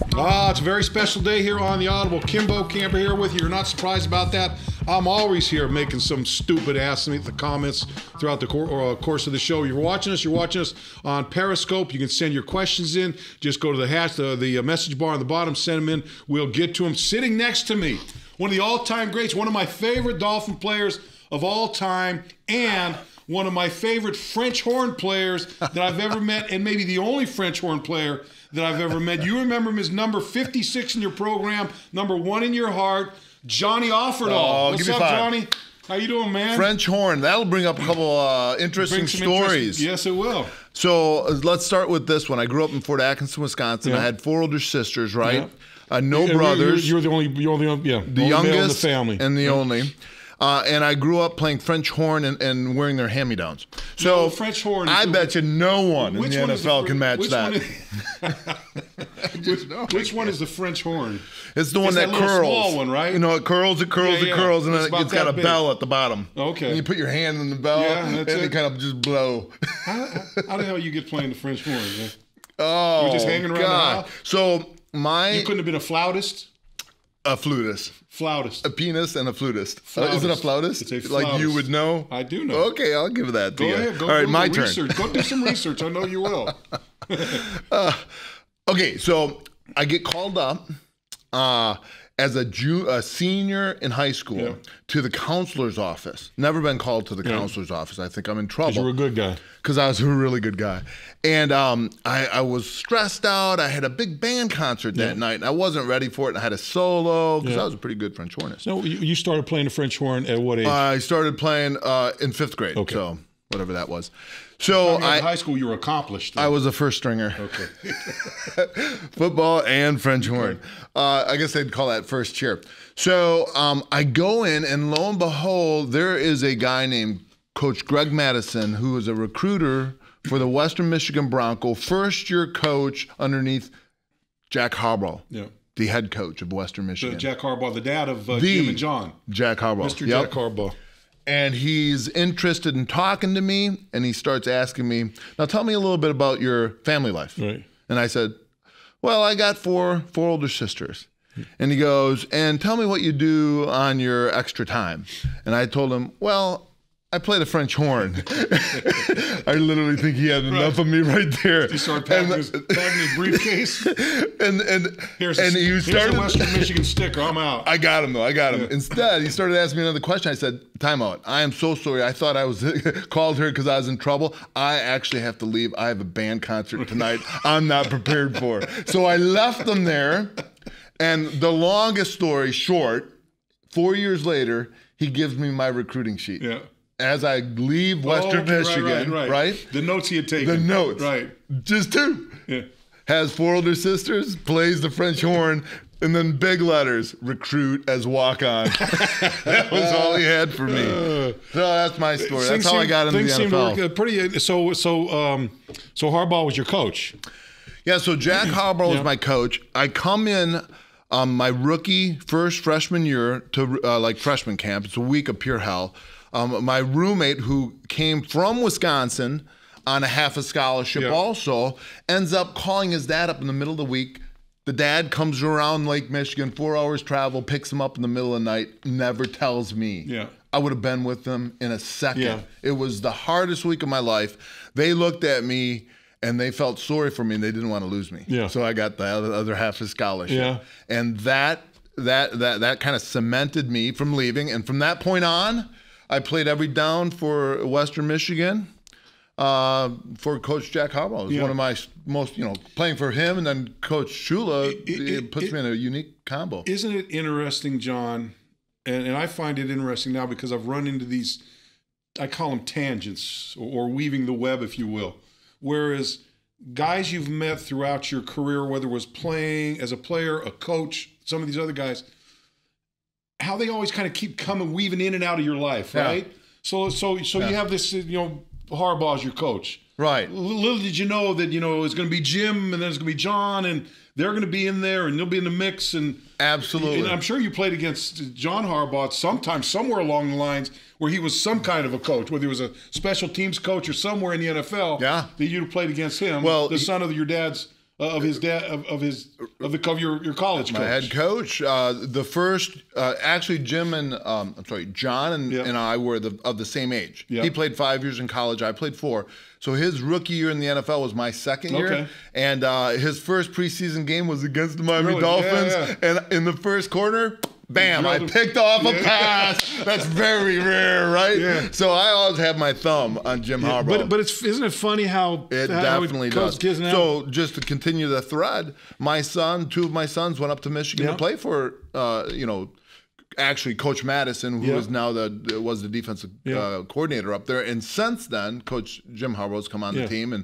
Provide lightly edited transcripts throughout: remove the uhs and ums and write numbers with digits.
It's a very special day here on the Audible. Kim Bokamper here with you. You're not surprised about that. I'm always here making some stupid ass in the comments throughout the course of the show. You're watching us on Periscope. You can send your questions in. Just go to the message bar on the bottom, send them in. We'll get to them. Sitting next to me, one of the all-time greats, one of my favorite Dolphin players of all time, and one of my favorite French horn players that I've ever met, and maybe the only French horn player that I've ever met. You remember him as number 56 in your program, number 1 in your heart, Johnny Offerdahl. What's up, Johnny? How you doing, man? French horn. That'll bring up a couple interesting stories. Yes, it will. So let's start with this one. I grew up in Fort Atkinson, Wisconsin. Yeah. I had 4 older sisters, right? Yeah. No brothers. You're the only the youngest male in the family. And the only. And I grew up playing French horn and wearing their hand-me-downs. So French horn. I bet you no one in the NFL can match that. Which one is the French horn? It's the one that curls. Small one, right? You know, it curls, and then it's got a big bell at the bottom. Okay. And you put your hand in the bell, and you kind of just blow. How the hell you get playing the French horn, man? Oh, you just hanging around the house? So you couldn't have been a flautist? A flutist. Flautist. A penis and a flutist. Flautist. Is it a flautist? It's a flautist. Like you would know? I do know. Okay, I'll give that to you. Go ahead. Go All right, my turn. turn. Go do some research. I know you will. Okay, so I get called up as a senior in high school to the counselor's office. Never been called to the counselor's office. I think I'm in trouble. Because you were a good guy. Because I was a really good guy. And I was stressed out. I had a big band concert that night, and I wasn't ready for it. And I had a solo because I was a pretty good French hornist. So you started playing the French horn at what age? I started playing in 5th grade, so whatever that was. So in high school, you were accomplished. I was a first stringer. Okay. Football and French horn. I guess they'd call that first cheer. So I go in, and lo and behold, there is a guy named Coach Greg Madison, who is a recruiter for the Western Michigan Bronco, first-year coach underneath Jack Harbaugh, the head coach of Western Michigan. Jack Harbaugh, the dad of Jim and John. Jack Harbaugh. Mr. Jack Harbaugh. And he's interested in talking to me, and he starts asking me, now tell me a little bit about your family life. Right. And I said, well, I got four older sisters. And he goes, and tell me what you do on your extra time. And I told him, well, I play the French horn. I literally think he had enough of me right there. He started packing his briefcase. and here's he started a Western Michigan sticker. I'm out. I got him though. I got him. Instead, he started asking me another question. I said, "Time out. I am so sorry. I thought I was called here because I was in trouble. I actually have to leave. I have a band concert tonight. I'm not prepared for." So I left them there. And the longest story short, 4 years later, he gives me my recruiting sheet. Yeah. As I leave Western Michigan, right? The notes he had taken. The notes. Right. Just 2. Yeah. Has 4 older sisters, plays the French horn, and then big letters, recruit as walk-on. That was all he had for me. So that's my story. That's how I got into the NFL. Things seem to work pretty, so Harbaugh was your coach. Yeah, so Jack Harbaugh was my coach. I come in my rookie freshman year to like freshman camp. It's a week of pure hell. My roommate, who came from Wisconsin on a half a scholarship also, ends up calling his dad up in the middle of the week. The dad comes around Lake Michigan, 4 hours travel, picks him up in the middle of the night, never tells me. Yeah. I would have been with them in a second. Yeah. It was the hardest week of my life. They looked at me and they felt sorry for me and they didn't want to lose me. Yeah. So I got the other half of scholarship. Yeah. And that kind of cemented me from leaving. And from that point on, I played every down for Western Michigan for Coach Jack Harbaugh. It was one of my most, playing for him and then Coach Shula, it puts me in a unique combo. Isn't it interesting, John? And I find it interesting now because I've run into these, I call them tangents or weaving the web, if you will. Whereas guys you've met throughout your career, whether it was playing as a player, a coach, some of these other guys, how they always kind of keep coming, weaving in and out of your life, right? So you have this, Harbaugh's your coach. Right. Little did you know that, it's going to be Jim and then it's going to be John and they're going to be in there and they'll be in the mix. And absolutely. And I'm sure you played against John Harbaugh sometime, somewhere along the lines where he was some kind of a coach, whether he was a special teams coach or somewhere in the NFL. Yeah. That you'd have played against him. Well, the son of your dad's. Of his dad, of his of your college coach. My head coach. The first, actually, Jim and John and I were of the same age. Yep. He played 5 years in college. I played 4. So his rookie year in the NFL was my second year, and his first preseason game was against the Miami Dolphins. Yeah, yeah. And in the first quarter, bam! I picked off a pass. That's very rare, right? Yeah. So I always have my thumb on Jim Harbaugh. But isn't it funny how it definitely does? So just to continue the thread, two of my sons went up to Michigan to play for actually Coach Madison, who is now was the defensive coordinator up there. And since then, Coach Jim Harbaugh's come on the team, and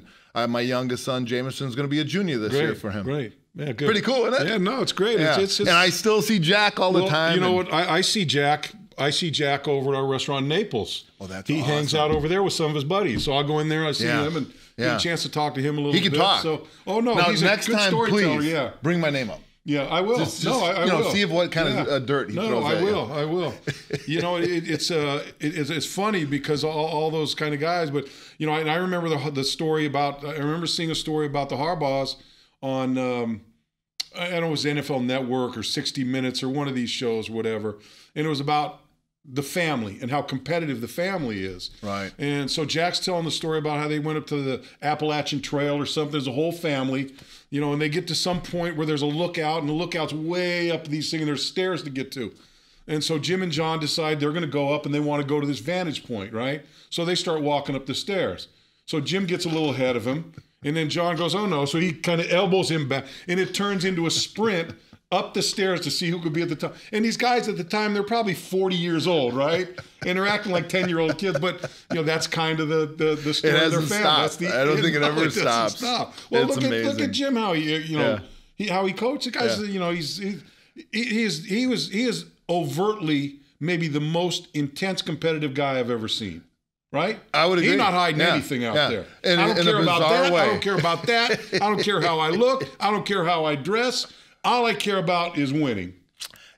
my youngest son Jameson's going to be a junior this year for him. Great. Yeah, good. Pretty cool, isn't it? Yeah, no, it's great. Yeah. And I still see Jack all the time. You know what? I see Jack. I see Jack over at our restaurant in Naples. Oh, that's he awesome. hangs out over there with some of his buddies. So I'll go in there, I see him, and get a chance to talk to him a little bit. He can talk. So, now, he's next a good time, storyteller. please bring my name up. Yeah, I will. I will. See what kind of dirt he throws at you. I will. It's funny because all those kind of guys. But and I remember the story about. I remember seeing a story about the Harbaughs on. I don't know, it was NFL Network or 60 Minutes or one of these shows, whatever, and it was about the family and how competitive the family is. Right. And so Jack's telling the story about how they went up to the Appalachian Trail or something. There's a whole family, and they get to some point where there's a lookout, and the lookout's way up these things, and there's stairs to get to. And so Jim and John decide they're going to go up, and they want to go to this vantage point, right? So they start walking up the stairs. So Jim gets a little ahead of him, and then John goes, oh no. So he kind of elbows him back, and it turns into a sprint up the stairs to see who could be at the top. And these guys at the time, they're probably 40 years old, right? And they're acting like 10-year-old kids. But, that's kind of the story of their family. I don't think it ever stops. Well, look at Jim, how how he coached. The guys, he is overtly maybe the most intense competitive guy I've ever seen. Right? I would agree. He's not hiding anything out there. And, I don't care about that. I don't care about that. I don't care how I look. I don't care how I dress. All I care about is winning.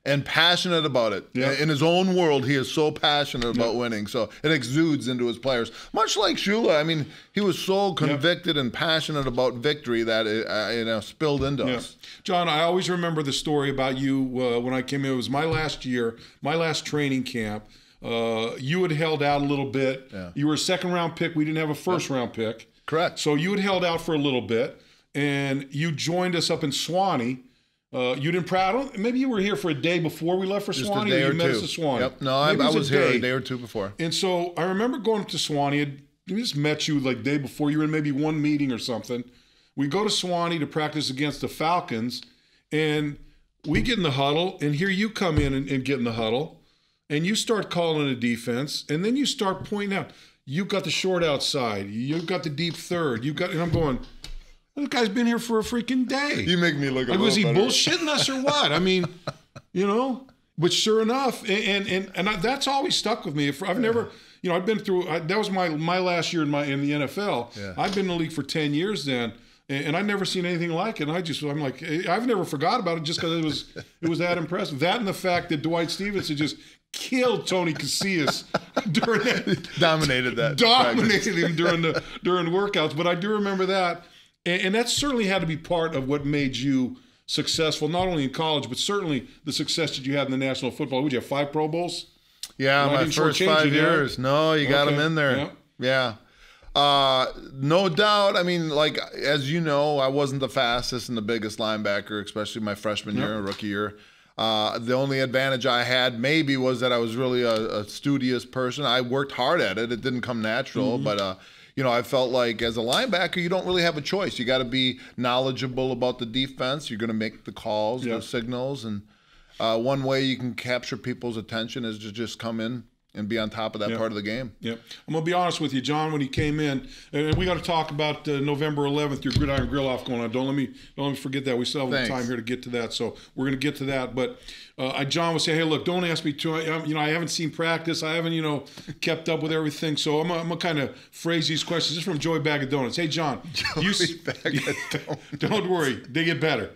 And passionate about it. Yep. In his own world, he is so passionate about winning. So it exudes into his players. Much like Shula. I mean, he was so convicted and passionate about victory that it spilled into us. John, I always remember the story about you when I came in. It was my last year, my last training camp. You had held out a little bit. Yeah. You were a second-round pick. We didn't have a first-round pick. Correct. So you had held out for a little bit, and you joined us up in Swanee. You didn't maybe you were here for a day before we left for Swanee, or you met us at Swanee. Yep. No, I was here a day or two before. And so I remember going to Swanee. We just met you like day before. You were in maybe one meeting or something. We go to Swanee to practice against the Falcons, and we get in the huddle, and here you come in and get in the huddle. And you start calling a defense, and then you start pointing out, you've got the short outside, you've got the deep third, and I'm going, well, this guy's been here for a freaking day. You make me look a little was he better. bullshitting us or what? I mean, but sure enough, and that's always stuck with me. I've never, I've been through, that was my last year in the NFL. Yeah. I've been in the league for 10 years then. And I've never seen anything like it. And I'm like, I've never forgot about it just because it was that impressive. That and the fact that Dwight Stevenson just killed Tony Casillas during that. Dominated him during workouts. But I do remember that. And that certainly had to be part of what made you successful, not only in college, but certainly the success that you had in the National Football. Would you have 5 Pro Bowls? Yeah, my first 5 years. No, you got them in there. Yeah. No doubt. I mean, like, as you know, I wasn't the fastest and the biggest linebacker, especially my freshman year, rookie year. The only advantage I had maybe was that I was really a studious person. I worked hard at it. It didn't come natural, but I felt like as a linebacker, you don't really have a choice. You got to be knowledgeable about the defense. You're going to make the calls, the signals, and one way you can capture people's attention is to just come in and be on top of that part of the game. Yeah. I'm going to be honest with you, John, when he came in, and we got to talk about November 11th, your Gridiron Grill-Off going on. Don't let me forget that. We still have time here to get to that, so we're going to get to that. But John would say, hey, look, don't ask me to. I haven't seen practice. I haven't, kept up with everything. So I'm going to kind of phrase these questions. This is from Joey Bag of Donuts. Hey, John. Don't worry. They get better.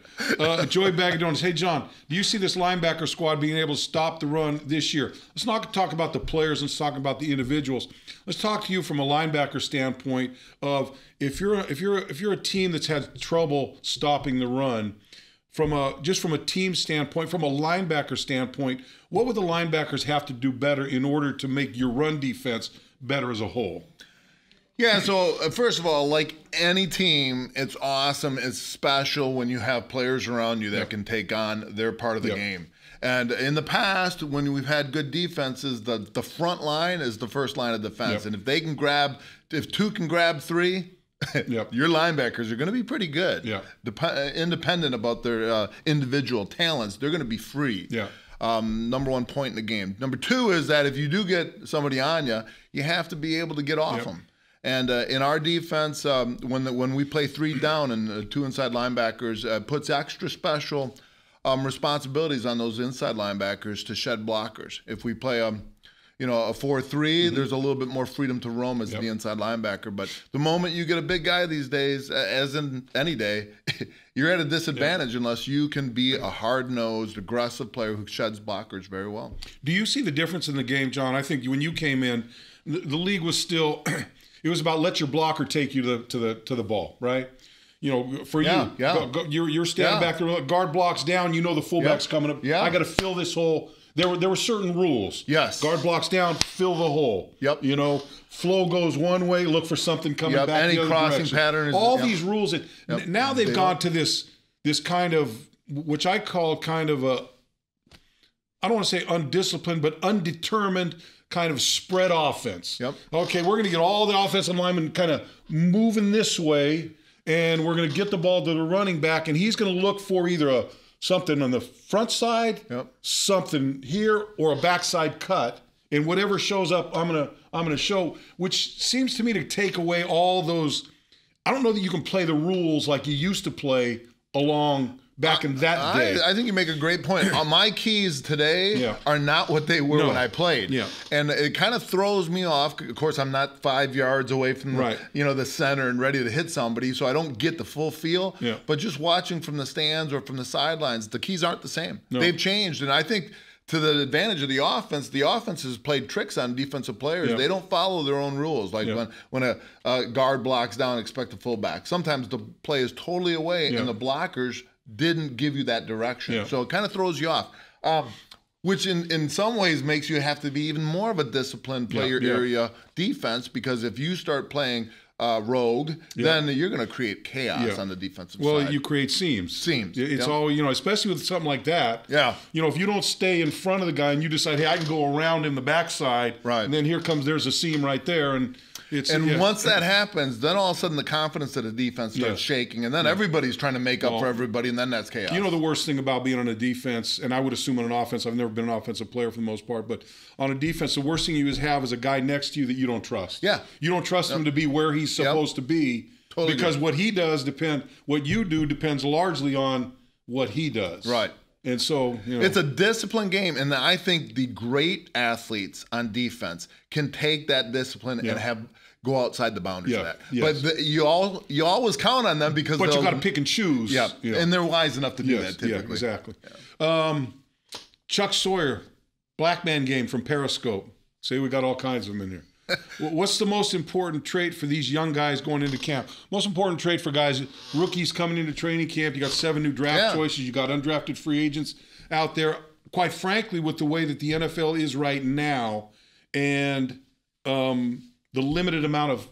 Joey Bag of Donuts. Hey, John, do you see this linebacker squad being able to stop the run this year? Let's not talk about the players. Let's talk about the individuals. Let's talk to you from a linebacker standpoint of if you're a team that's had trouble stopping the run, just from a team standpoint, from a linebacker standpoint, what would the linebackers have to do better in order to make your run defense better as a whole? Yeah, so first of all, like any team, it's awesome. It's special when you have players around you that can take on their part of the game. And in the past, when we've had good defenses, the front line is the first line of defense. And if they can grab, if two can grab three, your linebackers are going to be pretty good. Independent about their individual talents, they're going to be free. Number one point in the game. Number two is that if you do get somebody on you, you have to be able to get off them. And in our defense, when we play 3 down and 2 inside linebackers, puts extra special responsibilities on those inside linebackers to shed blockers. If we play a 4-3, there's a little bit more freedom to roam as the inside linebacker. But the moment you get a big guy these days, as in any day, you're at a disadvantage unless you can be a hard-nosed, aggressive player who sheds blockers very well. Do you see the difference in the game, John? I think when you came in, the league was still it was about let your blocker take you to the ball, right? For you, you're standing back there, guard blocks down, the fullback's coming up. I got to fill this hole. There were certain rules. Guard blocks down, fill the hole. Flow goes one way, look for something coming back any the other crossing direction. pattern is these rules. Now they've gone to this kind of, which I call kind of a, I don't want to say undisciplined, but undetermined kind of spread offense. Okay, we're going to get all the offensive linemen kind of moving this way, and we're going to get the ball to the running back, and he's going to look for either something on the front side, something here, or a backside cut, and whatever shows up, I'm gonna show. Which seems to me to take away all those. I don't know that you can play the rules like you used to play back in that day. I think you make a great point. My keys today are not what they were when I played. And it kind of throws me off. Of course, I'm not 5 yards away from the center and ready to hit somebody, so I don't get the full feel. But just watching from the stands or from the sidelines, the keys aren't the same. They've changed. And I think to the advantage of the offense has played tricks on defensive players. They don't follow their own rules. Like when a guard blocks down, expect a fullback. Sometimes the play is totally away and the blockers didn't give you that direction. So it kind of throws you off, which in some ways makes you have to be even more of a disciplined player area defense, because if you start playing rogue, then you're going to create chaos on the defensive side. Well, you create seams. It's all, especially with something like that. If you don't stay in front of the guy and you decide, hey, I can go around in the backside, and then there's a seam right there, and once that happens, then all of a sudden the confidence of the defense starts shaking, and then everybody's trying to make up for everybody, and then that's chaos. The worst thing about being on a defense, and I would assume on an offense, I've never been an offensive player for the most part, but on a defense, the worst thing you have is a guy next to you that you don't trust. You don't trust him to be where he's supposed to be, because what you do depends largely on what he does. And so, it's a disciplined game, and I think the great athletes on defense can take that discipline and go outside the boundaries of that. But you always count on them because you got to pick and choose. And they're wise enough to do that typically. Exactly. Chuck Sawyer, Black Man Game from Periscope. See, we got all kinds of them in here. What's the most important trait for these young guys going into camp? Most important trait for guys, rookies coming into training camp. You got 7 new draft choices. You got undrafted free agents out there. Quite frankly, with the way that the NFL is right now, and the limited amount of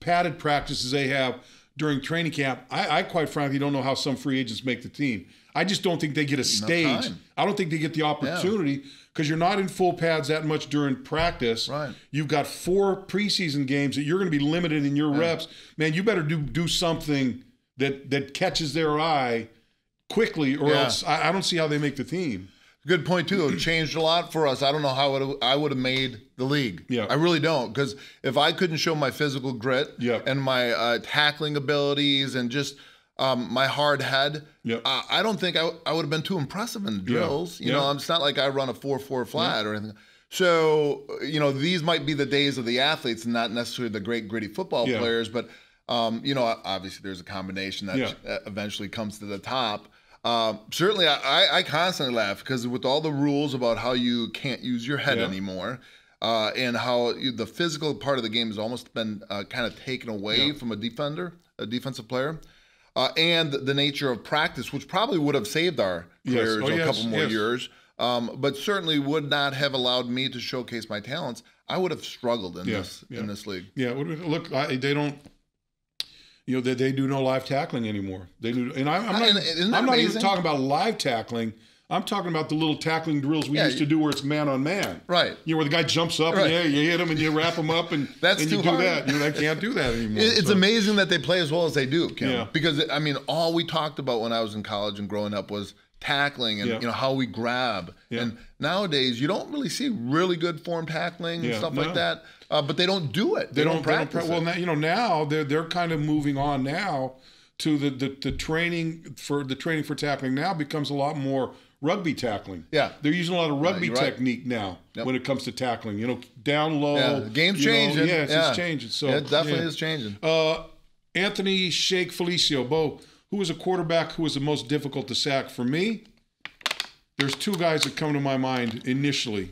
padded practices they have during training camp, I quite frankly don't know how some free agents make the team. I just don't think they get a stage. I don't think they get the opportunity, because you're not in full pads that much during practice. You've got 4 preseason games that you're going to be limited in your reps. Man, you better do something that catches their eye quickly, or else I don't see how they make the team. Good point, too. It changed a lot for us. I don't know how I would have made the league. I really don't, because if I couldn't show my physical grit and my tackling abilities and just my hard head, I don't think I would have been too impressive in the drills. It's not like I run a 4.4 flat or anything. So, these might be the days of the athletes and not necessarily the great gritty football players, but, obviously there's a combination that eventually comes to the top. Certainly, I constantly laugh because with all the rules about how you can't use your head anymore, and how the physical part of the game has almost been kind of taken away from a defensive player. and the nature of practice, which probably would have saved our careers a couple more years, but certainly would not have allowed me to showcase my talents. I would have struggled in this league. Yeah, look, they don't. They do no live tackling anymore. They do, and I'm not even talking about live tackling. I'm talking about the little tackling drills we used to do where it's man on man. Right. Where the guy jumps up and you hit him and you wrap him up and you do that. They can't do that anymore. It's amazing that they play as well as they do, Kim. Yeah. Because all we talked about when I was in college and growing up was tackling and how we grab. Yeah. And nowadays you don't really see really good form tackling and stuff like that. But they don't do it. They don't practice. Well, now they're kind of moving on now to the training for tackling now becomes a lot more rugby tackling. Yeah. They're using a lot of rugby technique now when it comes to tackling. Down low. Yeah, the game's changing. It's changing. So it definitely is changing. Anthony Shake Felicio, Bo, who was a quarterback who was the most difficult to sack? For me, there's two guys that come to my mind initially.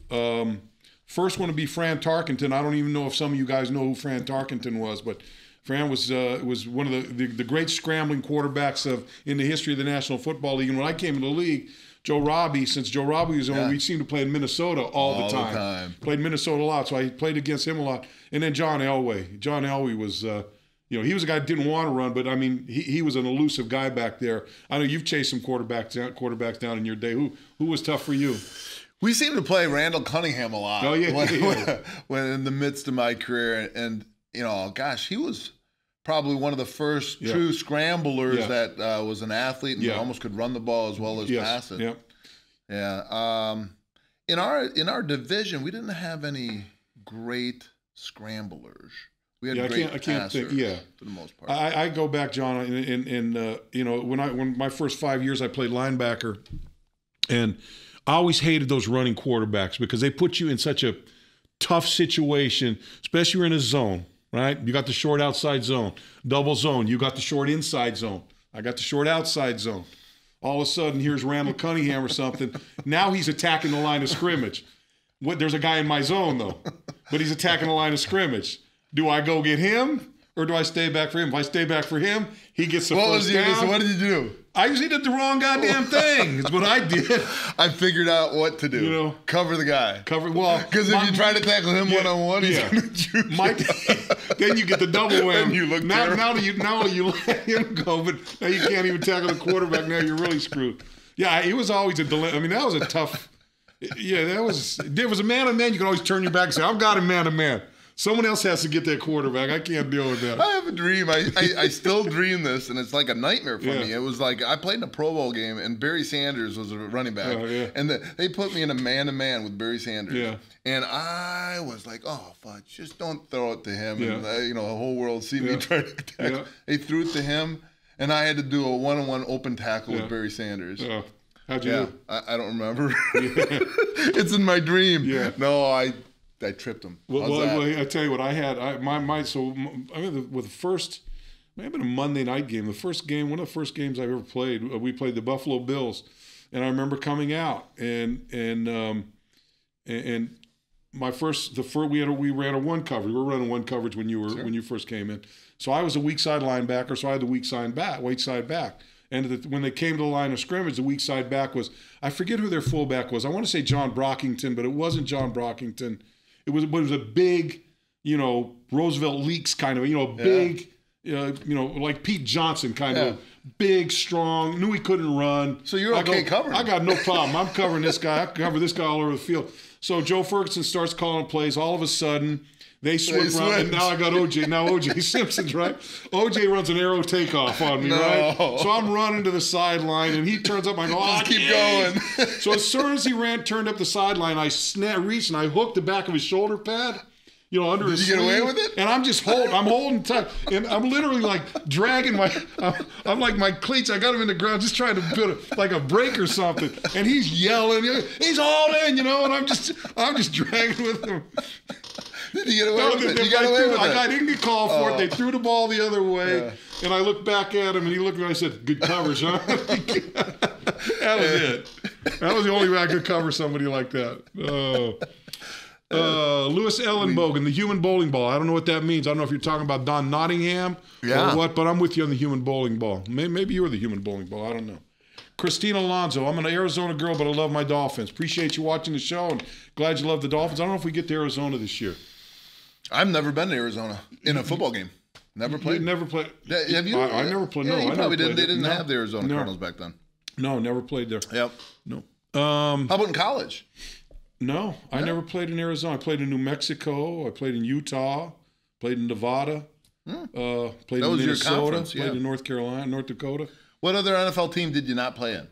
First one would be Fran Tarkenton. I don't even know if some of you guys know who Fran Tarkenton was, but Fran was one of the great scrambling quarterbacks in the history of the National Football League. And when I came into the league, since Joe Robbie was on, we seemed to play in Minnesota all the time. Played Minnesota a lot, so I played against him a lot. And then John Elway. John Elway was, he was a guy that didn't want to run, but he was an elusive guy back there. I know you've chased some quarterbacks down in your day. Who was tough for you? We seemed to play Randall Cunningham a lot. Oh yeah. When in the midst of my career, and he was probably one of the first true scramblers that was an athlete and almost could run the ball as well as pass it. Yep. Yeah. In our division, we didn't have any great scramblers. We had great passers for the most part. I go back, John, and when my first 5 years I played linebacker, and I always hated those running quarterbacks because they put you in such a tough situation, especially when you're in a zone. Right? You got the short outside zone, double zone. You got the short inside zone. I got the short outside zone. All of a sudden, here's Randall Cunningham or something. Now he's attacking the line of scrimmage. There's a guy in my zone, though, but he's attacking the line of scrimmage. Do I go get him or do I stay back for him? If I stay back for him, he gets the first down. So what did you do? I usually did the wrong goddamn thing. Is what I did. I figured out what to do. Cover the guy. Because if you try to tackle him one-on-one, he's going to shoot. Then you get the double whammy. Then you look now you let him go, but now you can't even tackle the quarterback. Now you're really screwed. Yeah, it was always a dilemma. That was a tough. Yeah, there was a man-to-man. You could always turn your back and say, "I've got him man-to-man." Someone else has to get that quarterback. I can't deal with that. I have a dream. I still dream this, and it's like a nightmare for me. It was like I played in a Pro Bowl game, and Barry Sanders was a running back. And they put me in a man-to-man with Barry Sanders. Yeah. And I was like, oh, fudge, just don't throw it to him. And, the whole world see me try to tackle. They threw it to him, and I had to do a one-on-one open tackle with Barry Sanders. How'd you do? I don't remember. It's in my dream. Yeah. No, I tripped him. Well, I tell you what, I had with the first, may have been a Monday night game. One of the first games I've ever played. We played the Buffalo Bills, and I remember coming out and my we ran a one coverage. We were running one coverage when you first came in. So I was a weak side linebacker, so I had the weak side back. And when they came to the line of scrimmage, the weak side back was, I forget who their fullback was. I want to say John Brockington, but it wasn't John Brockington. It was a big, Roosevelt Leaks kind of, big, like Pete Johnson kind of big, strong, knew he couldn't run. So you're covering. I got no problem. I'm covering this guy. I cover this guy all over the field. So Joe Ferguson starts calling plays. All of a sudden, they switch around, and now I got OJ. Now OJ Simpson's, right? OJ runs an arrow takeoff on me, right? So I'm running to the sideline, and he turns up. I go, just keep going. So as soon as he turned up the sideline, I reached and I hooked the back of his shoulder pad, under his sleeve. Did you get away with it? And I'm just holding tight, and I'm literally like dragging I'm like my cleats. I got him in the ground, just trying to put like a break or something, and he's yelling, he's all in, and I'm just dragging with him. Did you get away with it? You got away with it? I didn't get called for it. They threw the ball the other way, and I looked back at him, and he looked at me, and I said, good coverage, huh? That was it. That was the only way I could cover somebody like that. Lewis Ellenbogen, the human bowling ball. I don't know what that means. I don't know if you're talking about Don Nottingham or what, but I'm with you on the human bowling ball. Maybe you were the human bowling ball. I don't know. Christina Alonso, I'm an Arizona girl, but I love my Dolphins. Appreciate you watching the show and glad you love the Dolphins. I don't know if we get to Arizona this year. I've never been to Arizona in a football game. Never played? Never played. Have you? I never played. Yeah, no, you I probably never didn't. played. They didn't have the Arizona Cardinals back then. No, never played there. Yep. No. How about in college? No, I never played in Arizona. I played in New Mexico. I played in Utah. Played in Nevada. Played in Minnesota. Played in North Carolina, North Dakota. What other NFL team did you not play in?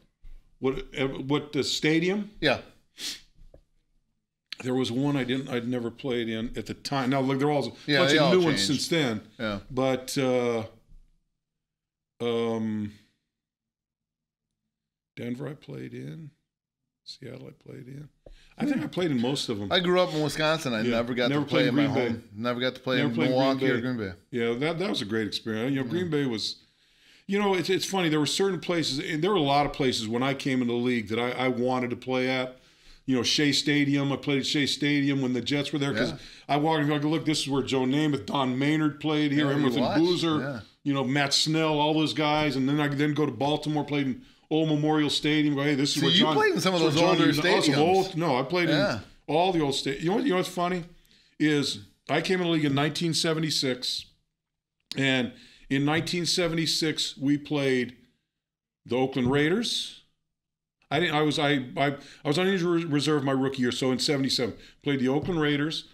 What the stadium? Yeah. There was one I'd never played in at the time. Now look, they're all a bunch they of all new changed. ones since then. Yeah. But Denver I played in. Seattle I played in. I think I played in most of them. I grew up in Wisconsin. I never got to play in my home. Never got to play in Milwaukee or Green Bay. Yeah, that was a great experience. You know, Green Bay was, you know, it's funny. There were certain places, and there were a lot of places when I came into the league that I wanted to play at. You know, Shea Stadium. I played at Shea Stadium when the Jets were there because I walked and I go, look, this is where Joe Namath, Don Maynard played here, Emerson Boozer, you know, Matt Snell, all those guys, and then I could go to Baltimore, played in Old Memorial Stadium. Go, hey, this is where John. You played in some of those older stadiums. No, I played in all the old stadiums. You know what's funny is I came in the league in 1976, and in 1976 we played the Oakland Raiders. I was on injury reserve my rookie year, so in '77 played the Oakland Raiders,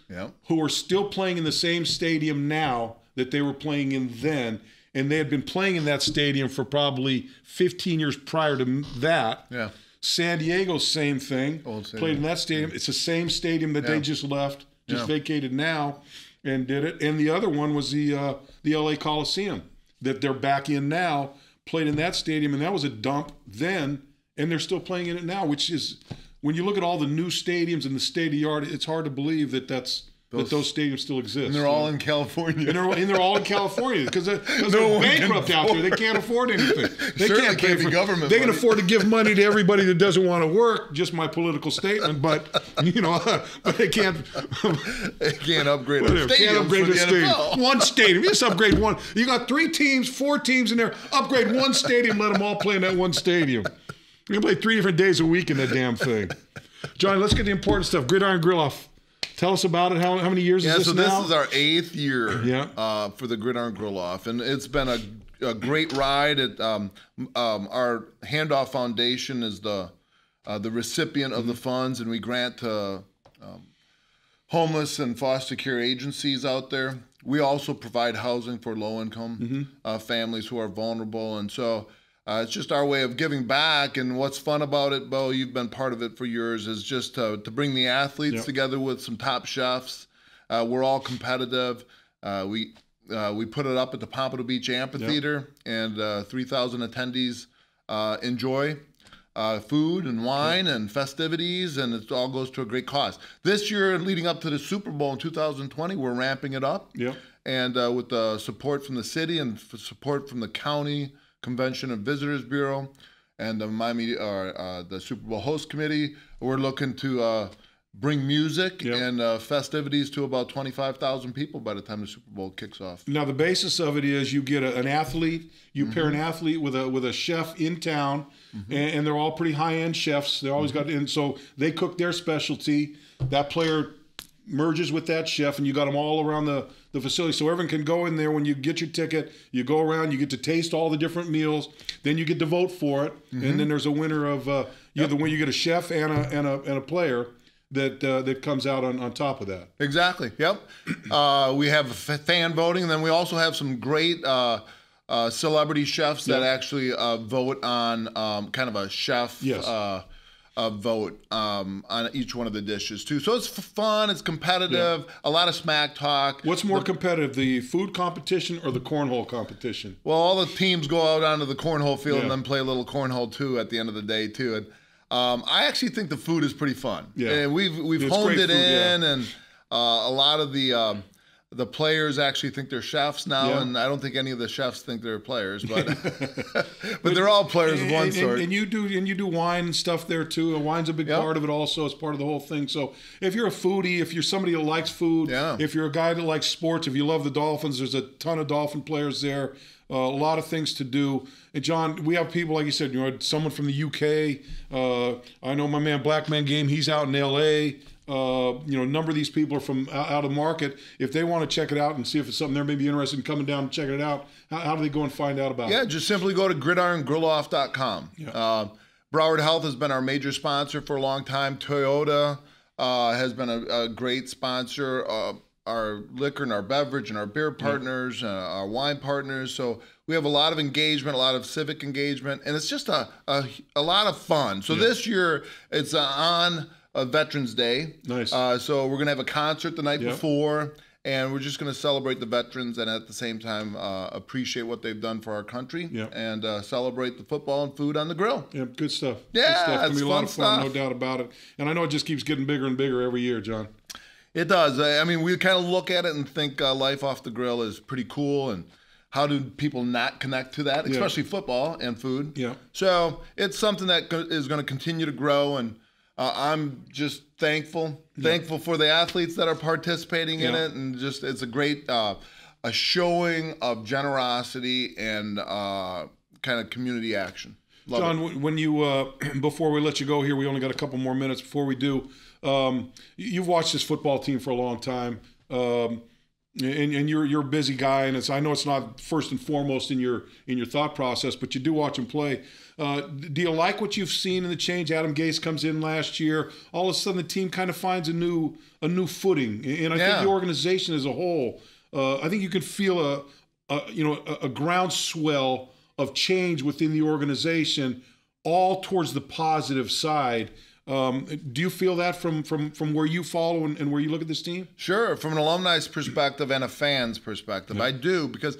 who are still playing in the same stadium now that they were playing in then. And they had been playing in that stadium for probably 15 years prior to that. Yeah. San Diego, same thing. Played in that stadium. It's the same stadium that they just left, just vacated now, and did it. And the other one was the LA Coliseum that they're back in now. Played in that stadium, and that was a dump then, and they're still playing in it now. Which is, when you look at all the new stadiums in the state of the art, it's hard to believe that those stadiums still exist. And they're all in California. And they're all in California because they're bankrupt out there. They can't afford anything. They can't pay for government. They can afford to give money to everybody that doesn't want to work. Just my political statement, but but they can't. They can't upgrade the stadium. Can't upgrade the stadium. One stadium. You just upgrade one. You got 3 teams, 4 teams in there. Upgrade one stadium. Let them all play in that one stadium. You can play 3 different days a week in that damn thing. Johnny, let's get the important stuff. Gridiron Grill Off. Tell us about it. How many years is this now? This is our 8th year for the Gridiron Grill Off, and it's been a great ride. Our Handoff Foundation is the recipient of the funds, and we grant to homeless and foster care agencies out there. We also provide housing for low-income families who are vulnerable, and so it's just our way of giving back. And what's fun about it, Bo, you've been part of it for years, is just to bring the athletes together with some top chefs. We're all competitive. We put it up at the Pompano Beach Amphitheater, and 3,000 attendees enjoy food and wine and festivities, and it all goes to a great cause. This year, leading up to the Super Bowl in 2020, we're ramping it up. And with the support from the city and support from the county Convention and Visitors Bureau and the the Super Bowl host committee, we're looking to bring music and festivities to about 25,000 people by the time the Super Bowl kicks off. Now the basis of it is you get an athlete, you pair an athlete with a chef in town, and they're all pretty high-end chefs. They always got in, so they cook their specialty. That player merges with that chef, and you got them all around the facility, so everyone can go in there. When you get your ticket, you go around, you get to taste all the different meals, then you get to vote for it, and then there's a winner of you get a chef and a player that comes out on top of that. Exactly. Yep. We have fan voting, and then we also have some great celebrity chefs that actually vote on kind of a chef vote on each one of the dishes too. So it's fun, it's competitive, a lot of smack talk. What's more competitive, the food competition or the cornhole competition? Well, all the teams go out onto the cornhole field and then play a little cornhole too at the end of the day too. And I actually think the food is pretty fun. And we've honed it in, and a lot of the the players actually think they're chefs now, and I don't think any of the chefs think they're players, but but they're all players of one sort. And you do wine and stuff there too. Wine's a big part of it also. It's part of the whole thing. So if you're a foodie, if you're somebody that likes food, if you're a guy that likes sports, if you love the Dolphins, there's a ton of Dolphin players there. A lot of things to do. And John, we have people, like you said, someone from the UK. I know my man Black Man Game, he's out in LA. A number of these people are from out of the market. If they want to check it out and see if it's something they're maybe interested in coming down and checking it out, how do they go and find out about it? Yeah, just simply go to gridirongrilloff.com. Broward Health has been our major sponsor for a long time. Toyota has been a great sponsor. Our liquor and our beverage and our beer partners, our wine partners. So we have a lot of engagement, a lot of civic engagement, and it's just a lot of fun. So this year it's on Veterans Day. Nice. So we're going to have a concert the night before, and we're just going to celebrate the veterans and at the same time appreciate what they've done for our country and celebrate the football and food on the grill. Yeah, good stuff. Yeah, good stuff. It's it's going to be a lot of fun, stuff. no doubt about it. And I know it just keeps getting bigger and bigger every year, John. It does. I mean, we kind of look at it and think life off the grill is pretty cool, and how do people not connect to that, especially football and food? Yeah. So it's something that is going to continue to grow, and I'm just thankful for the athletes that are participating in it, and just it's a great a showing of generosity and kind of community action. Love John, it. when you before we let you go here, we only got a couple more minutes before we do. You've watched this football team for a long time, and you're a busy guy, and I know it's not first and foremost in your thought process, but you do watch them play. Do you like what you've seen in the change? Adam Gase comes in last year. All of a sudden, the team kind of finds a new footing, and I think the organization as a whole. I think you can feel a groundswell of change within the organization, all towards the positive side. Do you feel that from where you follow and where you look at this team? Sure. From an alumni's perspective and a fan's perspective, I do, because,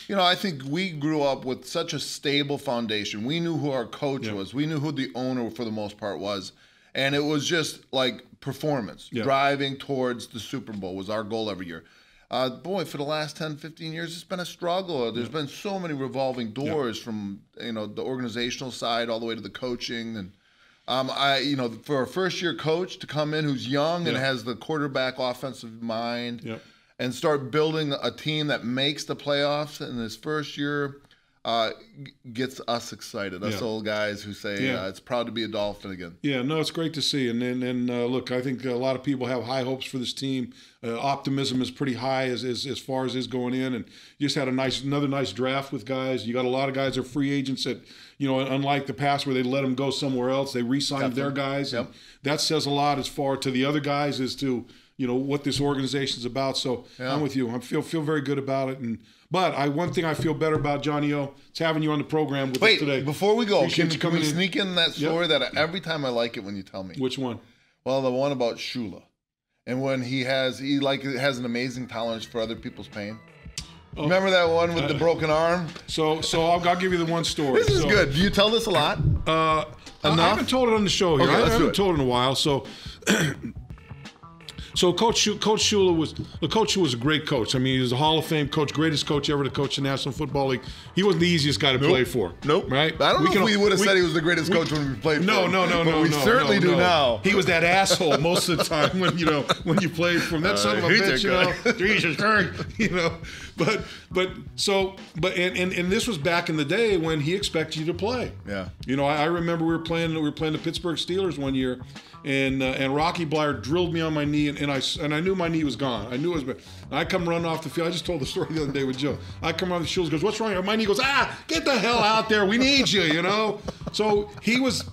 I think we grew up with such a stable foundation. We knew who our coach was. We knew who the owner, for the most part, was. And it was just like performance. Driving towards the Super Bowl was our goal every year. Boy, for the last 10, 15 years, it's been a struggle. There's been so many revolving doors from, the organizational side all the way to the coaching. And for a first-year coach to come in who's young and has the quarterback offensive mind and start building a team that makes the playoffs in his first year gets us excited. Us old guys who say it's proud to be a Dolphin again. Yeah, no, it's great to see. And look, I think a lot of people have high hopes for this team. Optimism is pretty high as far as is going in. And you just had another nice draft with guys. You got a lot of guys that are free agents that, unlike the past where they let them go somewhere else, they re-signed their guys. And that says a lot as far to the other guys as to, what this organization is about. So I'm with you. I feel very good about it. But one thing I feel better about, Johnny O, is having you on the program with us today. Before we go, can we sneak in that story that every time I like it when you tell me? Which one? Well, the one about Shula. And when he has an amazing tolerance for other people's pain. Oh, remember that one with the broken arm? So I'll give you the one story. This is good. Do you tell this a lot? I haven't told it on the show here. I haven't told it in a while. So Coach Shula was a great coach. I mean, he was a Hall of Fame coach, greatest coach ever to coach the National Football League. He wasn't the easiest guy to play for. Nope. Right? I don't know if we would have said he was the greatest coach when we played for him. No. We certainly do now. He was that asshole most of the time when you played for him. That son of a bitch, Jesus Christ, But this was back in the day when he expected you to play. Yeah. I remember we were playing the Pittsburgh Steelers one year, and Rocky Blyer drilled me on my knee, and I knew my knee was gone. I knew it was bad. And I come running off the field. I just told the story the other day with Joe. I come around the field, goes, "What's wrong?" My knee goes, get the hell out there. We need you, So he was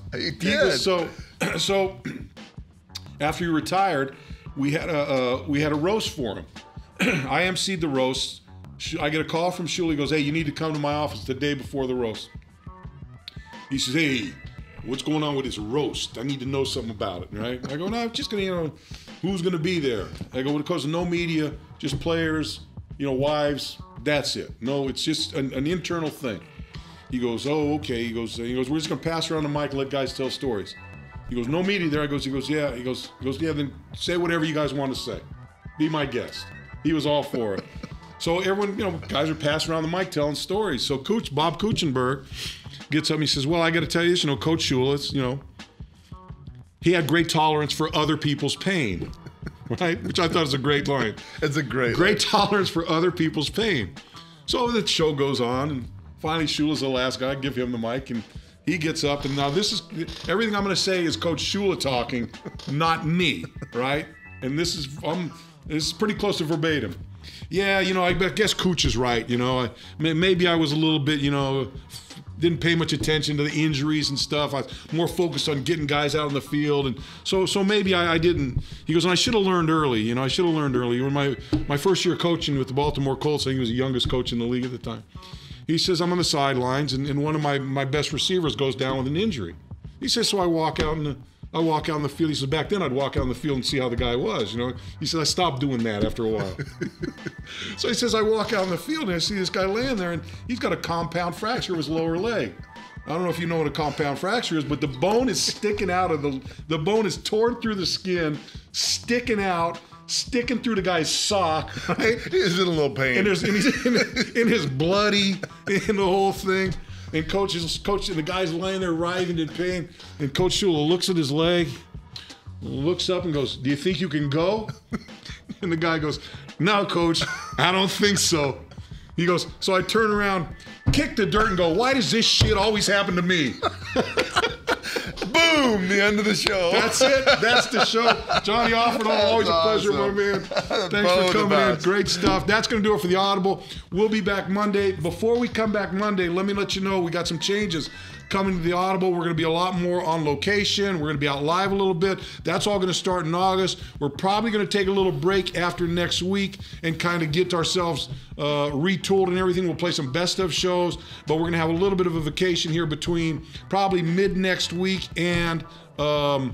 so after he retired, we had a roast for him. I emceed the roast. I get a call from Shula. He goes, "Hey, you need to come to my office the day before the roast." He says, "Hey, what's going on with this roast? I need to know something about it," right? I go, "No, I'm just going to, who's going to be there?" I go, "Because no media, just players, wives, that's it. No, it's just an internal thing." He goes, "Oh, okay." He goes, "We're just going to pass around the mic and let guys tell stories." He goes, "No media there." He goes, "Yeah." He goes, "Yeah, then say whatever you guys want to say. Be my guest." He was all for it. So everyone, guys are passing around the mic telling stories. So Bob Kuchenberg gets up and he says, well, I got to tell you this, Coach Shula, he had great tolerance for other people's pain, right? Which I thought was a great line. It's a great line. Tolerance for other people's pain. So the show goes on, and finally Shula's the last guy. I give him the mic, and he gets up. And now this is, everything I'm going to say is Coach Shula talking, not me, right? And this is pretty close to verbatim. Yeah, I guess Cooch is right, maybe I was a little bit, didn't pay much attention to the injuries and stuff. I was more focused on getting guys out on the field. And so maybe I didn't. He goes, and I should have learned early. I should have learned early. When my first year coaching with the Baltimore Colts, I think he was the youngest coach in the league at the time. He says, I'm on the sidelines, and one of my best receivers goes down with an injury. He says, so I walk out on the field. He says, back then I'd walk out on the field and see how the guy was, He said, I stopped doing that after a while. So he says, I walk out on the field and I see this guy laying there, and he's got a compound fracture of his lower leg. I don't know if you know what a compound fracture is, but the bone is sticking out of the bone is torn through the skin, sticking through the guy's sock, right? He's in a little pain. And he's in his bloody, in the whole thing. And coach, and the guy's laying there writhing in pain. And Coach Shula looks at his leg, looks up and goes, do you think you can go? And the guy goes, no, Coach, I don't think so. He goes, so I turn around, kick the dirt and go, why does this shit always happen to me? Boom, the end of the show. That's it. That's the show. Johnny Offerdahl, always a pleasure, my man. Thanks for coming in. Great stuff. That's going to do it for the Audible. We'll be back Monday. Before we come back Monday, let me let you know we got some changes coming to the Audible. We're going to be a lot more on location. We're going to be out live a little bit. That's all going to start in August. We're probably going to take a little break after next week and kind of get ourselves retooled and everything. We'll play some best of shows, but we're going to have a little bit of a vacation here between probably mid next week and the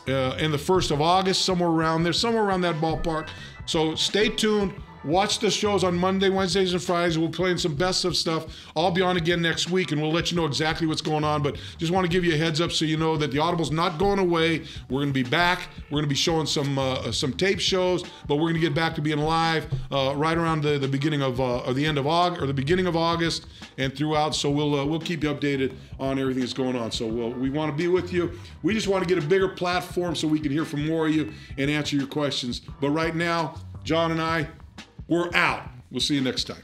1st of August, somewhere around there, somewhere around that ballpark. So stay tuned. Watch the shows on Monday, Wednesdays, and Fridays. We'll play in some best of stuff. I'll be on again next week, and we'll let you know exactly what's going on. But just want to give you a heads up so you know that the Audible's not going away. We're going to be back. We're going to be showing some tape shows, but we're going to get back to being live right around the beginning of or the end of August or the beginning of August and throughout. So we'll keep you updated on everything that's going on. So we want to be with you. We just want to get a bigger platform so we can hear from more of you and answer your questions. But right now, John and I, we're out. We'll see you next time.